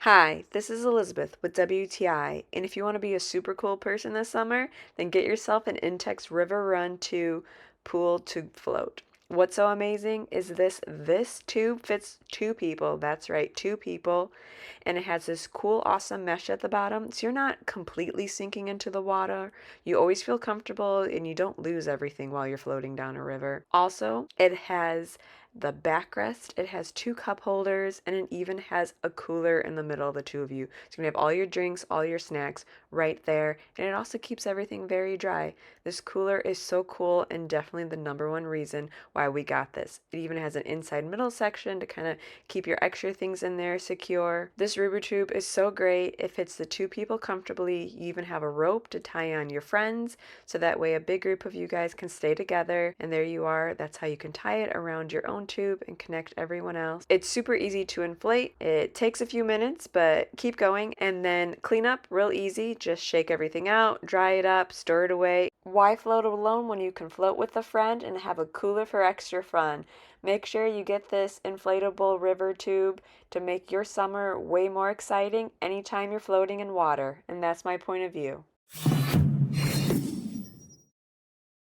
Hi, this is Elizabeth with WTI, and if you want to be a super cool person this summer, then get yourself an Intex River Run 2 pool to float. What's so amazing is this tube fits two people. That's right, two people, and it has this cool awesome mesh at the bottom, so you're not completely sinking into the water. You always feel comfortable and you don't lose everything while you're floating down a river. Also, it has the backrest, it has two cup holders, and it even has a cooler in the middle of the two of you. So you can have all your drinks, all your snacks right there, and it also keeps everything very dry. This cooler is so cool and definitely the number one reason why we got this. It even has an inside middle section to kind of keep your extra things in there secure. This river tube is so great. It fits the two people comfortably. You even have a rope to tie on your friends, so that way a big group of you guys can stay together. And there you are. That's how you can tie it around your own tube and connect everyone else. It's super easy to inflate. It takes a few minutes, but keep going. And then clean up real easy. Just shake everything out, dry it up, store it away. Why float alone when you can float with a friend and have a cooler for extra fun? Make sure you get this inflatable river tube to make your summer way more exciting anytime you're floating in water. And that's my point of view.